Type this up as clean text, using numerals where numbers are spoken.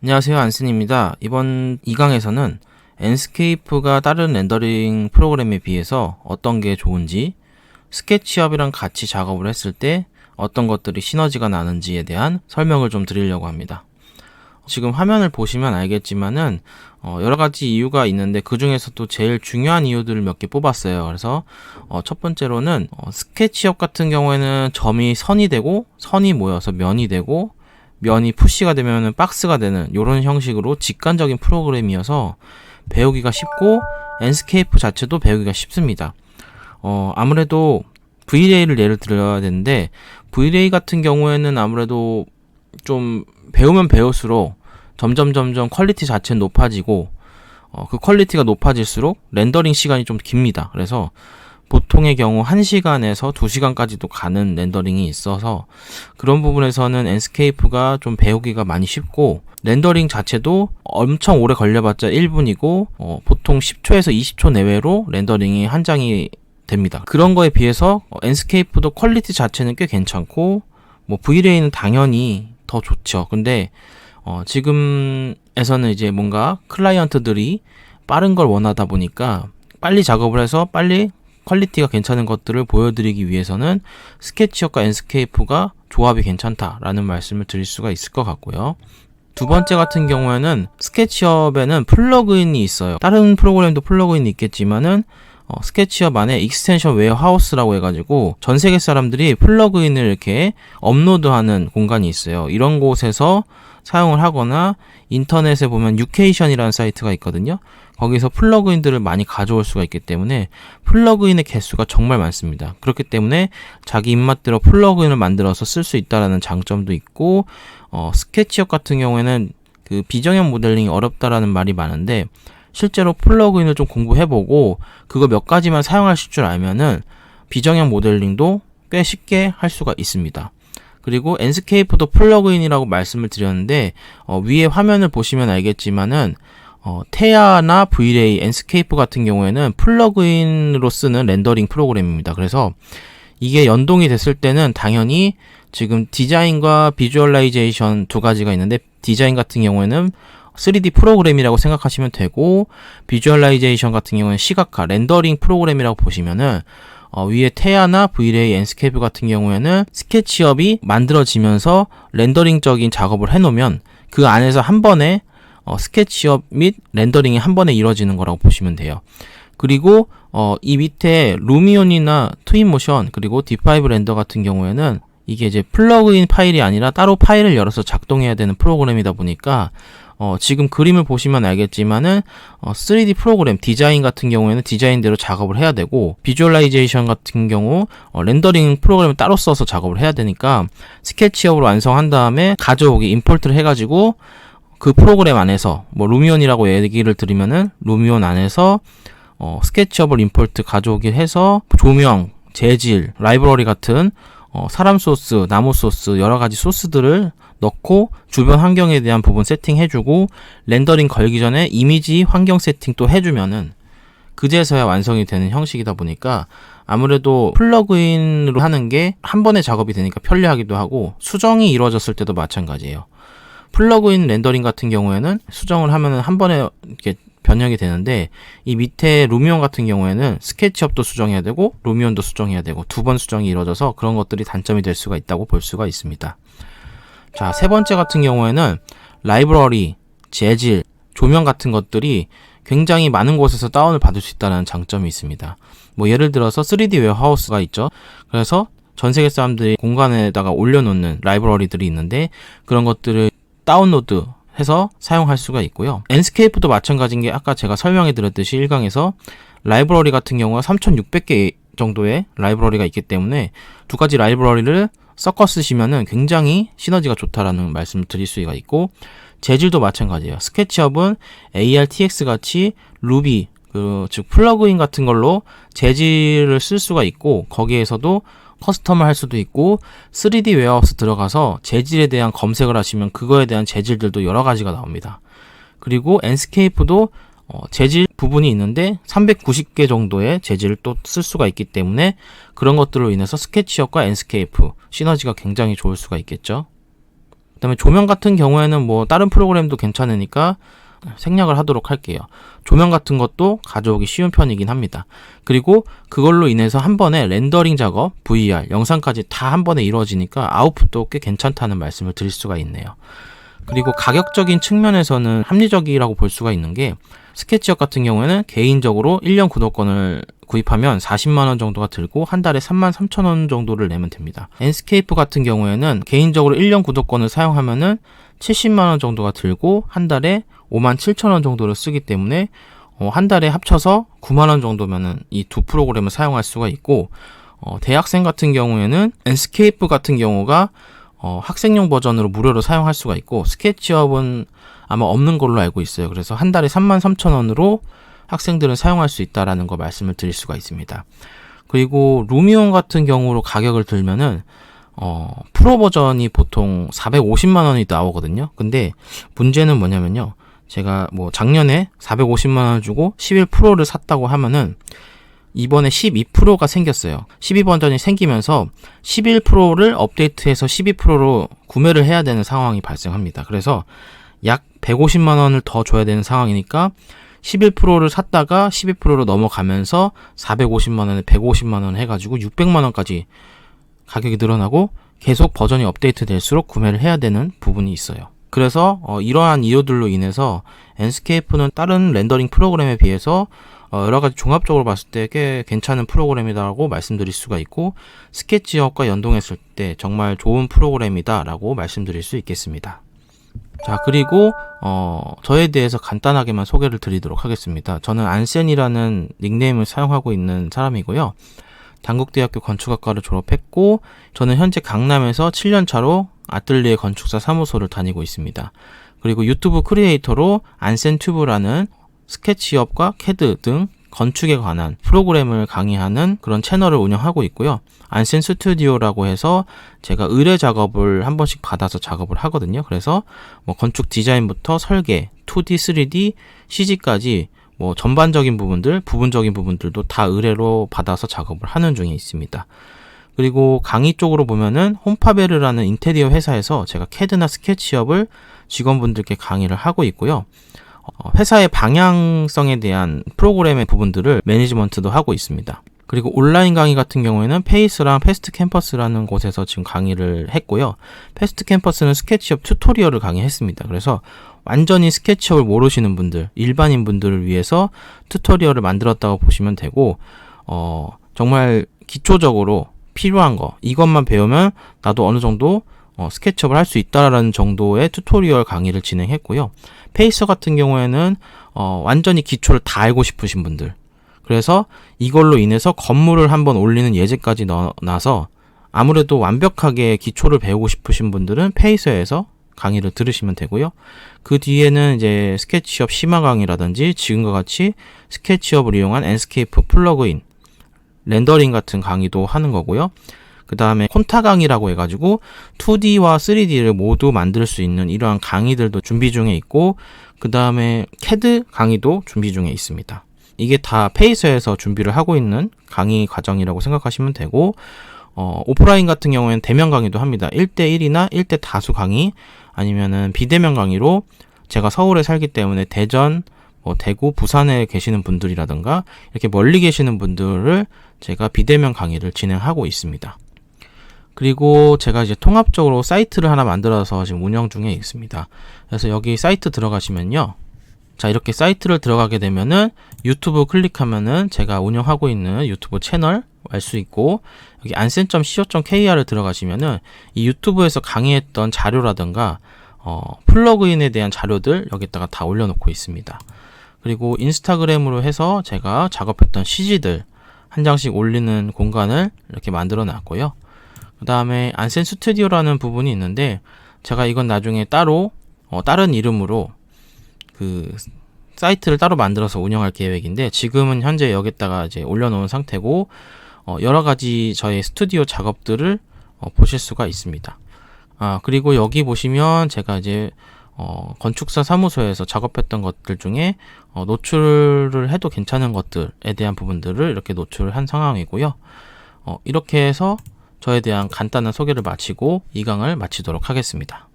안녕하세요, 안슨입니다. 이번 2강에서는 enscape가 다른 렌더링 프로그램에 비해서 어떤 게 좋은지, 스케치업이랑 같이 작업을 했을 때 어떤 것들이 시너지가 나는지에 대한 설명을 좀 드리려고 합니다. 지금 화면을 보시면 알겠지만은 여러 가지 이유가 있는데 그 중에서도 제일 중요한 이유들을 몇 개 뽑았어요. 그래서 첫 번째로는 스케치업 같은 경우에는 점이 선이 되고 선이 모여서 면이 되고 면이 푸시가 되면은 박스가 되는 이런 형식으로 직관적인 프로그램이어서 배우기가 쉽고 enscape 자체도 배우기가 쉽습니다. 아무래도 V-Ray를 예를 들어야 되는데 V-Ray 같은 경우에는 아무래도 좀 배우면 배울수록 점점 퀄리티 자체는 높아지고 그 퀄리티가 높아질수록 렌더링 시간이 좀 깁니다. 그래서 보통의 경우 1시간에서 2시간까지도 가는 렌더링이 있어서 그런 부분에서는 enscape가 좀 배우기가 많이 쉽고 렌더링 자체도 엄청 오래 걸려봤자 1분이고 보통 10초에서 20초 내외로 렌더링이 한 장이 됩니다. 그런 거에 비해서 enscape도 퀄리티 자체는 꽤 괜찮고 뭐 V-Ray는 당연히 더 좋죠. 근데 지금에서는 이제 뭔가 클라이언트들이 빠른 걸 원하다 보니까 빨리 작업을 해서 빨리 퀄리티가 괜찮은 것들을 보여드리기 위해서는 스케치업과 enscape가 조합이 괜찮다라는 말씀을 드릴 수가 있을 것 같고요. 두 번째 같은 경우에는 스케치업에는 플러그인이 있어요. 다른 프로그램도 플러그인이 있겠지만은 스케치업 안에 익스텐션 웨어하우스라고 해가지고 전 세계 사람들이 플러그인을 이렇게 업로드하는 공간이 있어요. 이런 곳에서 사용을 하거나 인터넷에 보면 유케이션이라는 사이트가 있거든요. 거기서 플러그인들을 많이 가져올 수가 있기 때문에 플러그인의 개수가 정말 많습니다. 그렇기 때문에 자기 입맛대로 플러그인을 만들어서 쓸 수 있다라는 장점도 있고 스케치업 같은 경우에는 그 비정형 모델링이 어렵다라는 말이 많은데 실제로 플러그인을 좀 공부해보고 그거 몇 가지만 사용하실 줄 알면은 비정형 모델링도 꽤 쉽게 할 수가 있습니다. 그리고 enscape도 플러그인이라고 말씀을 드렸는데 위에 화면을 보시면 알겠지만은 테아나 V-Ray, enscape 같은 경우에는 플러그인으로 쓰는 렌더링 프로그램입니다. 그래서 이게 연동이 됐을 때는 당연히 지금 디자인과 비주얼라이제이션 두 가지가 있는데 디자인 같은 경우에는 3D 프로그램이라고 생각하시면 되고 비주얼라이제이션 같은 경우는 시각화, 렌더링 프로그램이라고 보시면은 위에 테아나 V-Ray, enscape 같은 경우에는 스케치업이 만들어지면서 렌더링적인 작업을 해놓으면 그 안에서 한 번에 스케치업 및 렌더링이 한 번에 이루어지는 거라고 보시면 돼요. 그리고 이 밑에 루미온이나 트윈모션 그리고 D5 렌더 같은 경우에는 이게 이제 플러그인 파일이 아니라 따로 파일을 열어서 작동해야 되는 프로그램이다 보니까 지금 그림을 보시면 알겠지만은 3D 프로그램 디자인 같은 경우에는 디자인대로 작업을 해야 되고 비주얼라이제이션 같은 경우 렌더링 프로그램을 따로 써서 작업을 해야 되니까 스케치업으로 완성한 다음에 가져오기 임포트를 해가지고 그 프로그램 안에서 뭐 루미온이라고 얘기를 드리면은 루미온 안에서 스케치업을 임포트 가져오기 해서 조명, 재질, 라이브러리 같은 사람 소스, 나무 소스 여러 가지 소스들을 넣고 주변 환경에 대한 부분 세팅해주고 렌더링 걸기 전에 이미지 환경 세팅 또 해주면은 그제서야 완성이 되는 형식이다 보니까 아무래도 플러그인으로 하는 게 한 번에 작업이 되니까 편리하기도 하고 수정이 이루어졌을 때도 마찬가지예요. 플러그인 렌더링 같은 경우에는 수정을 하면은 한 번에 이렇게 변형이 되는데 이 밑에 루미온 같은 경우에는 스케치업도 수정해야 되고 루미온도 수정해야 되고 두 번 수정이 이루어져서 그런 것들이 단점이 될 수가 있다고 볼 수가 있습니다. 자, 세 번째 같은 경우에는 라이브러리, 재질, 조명 같은 것들이 굉장히 많은 곳에서 다운을 받을 수 있다는 장점이 있습니다. 뭐 예를 들어서 3D 웨어하우스가 있죠. 그래서 전 세계 사람들이 공간에다가 올려놓는 라이브러리들이 있는데 그런 것들을 다운로드 해서 사용할 수가 있고요. enscape도 마찬가지인 게 아까 제가 설명해 드렸듯이 1강에서 라이브러리 같은 경우가 3600개 정도의 라이브러리가 있기 때문에 두 가지 라이브러리를 섞어 쓰시면은 굉장히 시너지가 좋다라는 말씀을 드릴 수가 있고 재질도 마찬가지예요. 스케치업은 ARTX 같이 루비 즉 플러그인 같은 걸로 재질을 쓸 수가 있고 거기에서도 커스텀을 할 수도 있고 3D 웨어하우스 들어가서 재질에 대한 검색을 하시면 그거에 대한 재질들도 여러 가지가 나옵니다. 그리고 enscape도 재질 부분이 있는데 390개 정도의 재질을 또 쓸 수가 있기 때문에 그런 것들로 인해서 스케치업과 enscape 시너지가 굉장히 좋을 수가 있겠죠. 그다음에 조명 같은 경우에는 뭐 다른 프로그램도 괜찮으니까 생략을 하도록 할게요. 조명 같은 것도 가져오기 쉬운 편이긴 합니다. 그리고 그걸로 인해서 한 번에 렌더링 작업, VR, 영상까지 다 한 번에 이루어지니까 아웃풋도 꽤 괜찮다는 말씀을 드릴 수가 있네요. 그리고 가격적인 측면에서는 합리적이라고 볼 수가 있는 게 스케치업 같은 경우에는 개인적으로 1년 구독권을 구입하면 40만원 정도가 들고 한 달에 33,000원 정도를 내면 됩니다. 엔스케이프 같은 경우에는 개인적으로 1년 구독권을 사용하면은 70만원 정도가 들고 한 달에 57,000원 정도를 쓰기 때문에 한 달에 합쳐서 9만원 정도면은 이 두 프로그램을 사용할 수가 있고, 대학생 같은 경우에는 엔스케이프 같은 경우가 학생용 버전으로 무료로 사용할 수가 있고, 스케치업은 아마 없는 걸로 알고 있어요. 그래서 한 달에 33,000원으로 학생들은 사용할 수 있다라는 거 말씀을 드릴 수가 있습니다. 그리고 루미온 같은 경우로 가격을 들면은 프로 버전이 보통 450만원이 나오거든요. 근데 문제는 뭐냐면요, 제가 뭐 작년에 450만원 주고 11 프로를 샀다고 하면은 이번에 12%가 생겼어요. 12버전이 생기면서 11 프로를 업데이트해서 12 프로로 구매를 해야 되는 상황이 발생합니다. 그래서 약 150만원을 더 줘야 되는 상황이니까 11 프로를 샀다가 12 프로로 넘어가면서 450만원에 150만원 해가지고 600만원까지 가격이 늘어나고 계속 버전이 업데이트 될수록 구매를 해야 되는 부분이 있어요. 그래서 이러한 이유들로 인해서 엔스케이프는 다른 렌더링 프로그램에 비해서 여러가지 종합적으로 봤을 때 꽤 괜찮은 프로그램이다라고 말씀드릴 수가 있고, 스케치업과 연동했을 때 정말 좋은 프로그램이다라고 말씀드릴 수 있겠습니다. 자, 그리고 저에 대해서 간단하게만 소개를 드리도록 하겠습니다. 저는 안센이라는 닉네임을 사용하고 있는 사람이고요. 단국대학교 건축학과를 졸업했고, 저는 현재 강남에서 7년차로 아뜰리에 건축사 사무소를 다니고 있습니다. 그리고 유튜브 크리에이터로 안센튜브라는 스케치업과 캐드 등 건축에 관한 프로그램을 강의하는 그런 채널을 운영하고 있고요. 안센 스튜디오라고 해서 제가 의뢰 작업을 한 번씩 받아서 작업을 하거든요. 그래서 뭐 건축 디자인부터 설계, 2D, 3D, CG까지 뭐 전반적인 부분들, 부분적인 부분들도 다 의뢰로 받아서 작업을 하는 중에 있습니다. 그리고 강의 쪽으로 보면은 홈파베르라는 인테리어 회사에서 제가 캐드나 스케치업을 직원분들께 강의를 하고 있고요. 회사의 방향성에 대한 프로그램의 부분들을 매니지먼트도 하고 있습니다. 그리고 온라인 강의 같은 경우에는 페이스랑 패스트 캠퍼스라는 곳에서 지금 강의를 했고요. 패스트 캠퍼스는 스케치업 튜토리얼을 강의했습니다. 그래서 완전히 스케치업을 모르시는 분들, 일반인 분들을 위해서 튜토리얼을 만들었다고 보시면 되고, 정말 기초적으로 필요한 거, 이것만 배우면 나도 어느 정도 스케치업을 할 수 있다라는 정도의 튜토리얼 강의를 진행했고요. 페이서 같은 경우에는 완전히 기초를 다 알고 싶으신 분들, 그래서 이걸로 인해서 건물을 한번 올리는 예제까지 넣어놔서 아무래도 완벽하게 기초를 배우고 싶으신 분들은 페이서에서 강의를 들으시면 되고요. 그 뒤에는 이제 스케치업 심화 강의라든지 지금과 같이 스케치업을 이용한 엔스케이프 플러그인, 렌더링 같은 강의도 하는 거고요. 그 다음에 콘타 강의라고 해가지고 2D와 3D를 모두 만들 수 있는 이러한 강의들도 준비 중에 있고, 그 다음에 캐드 강의도 준비 중에 있습니다. 이게 다 페이서에서 준비를 하고 있는 강의 과정이라고 생각하시면 되고, 오프라인 같은 경우에는 대면 강의도 합니다. 1대1이나 1대 다수 강의, 아니면은 비대면 강의로 제가 서울에 살기 때문에 대전, 대구, 부산에 계시는 분들이라든가 이렇게 멀리 계시는 분들을 제가 비대면 강의를 진행하고 있습니다. 그리고 제가 이제 통합적으로 사이트를 하나 만들어서 지금 운영 중에 있습니다. 그래서 여기 사이트 들어가시면요. 자, 이렇게 사이트를 들어가게 되면은 유튜브 클릭하면은 제가 운영하고 있는 유튜브 채널 알 수 있고, 여기 ansen.co.kr을 들어가시면은 이 유튜브에서 강의했던 자료라든가 플러그인에 대한 자료들 여기다가 다 올려놓고 있습니다. 그리고 인스타그램으로 해서 제가 작업했던 CG들 한 장씩 올리는 공간을 이렇게 만들어 놨고요. 그 다음에 안센 스튜디오라는 부분이 있는데, 제가 이건 나중에 따로 다른 이름으로 그 사이트를 따로 만들어서 운영할 계획인데, 지금은 현재 여기다가 이제 올려놓은 상태고, 여러 가지 저의 스튜디오 작업들을 보실 수가 있습니다. 그리고 여기 보시면 제가 이제 건축사 사무소에서 작업했던 것들 중에 노출을 해도 괜찮은 것들에 대한 부분들을 이렇게 노출을 한 상황이고요. 이렇게 해서 저에 대한 간단한 소개를 마치고 이 강을 마치도록 하겠습니다.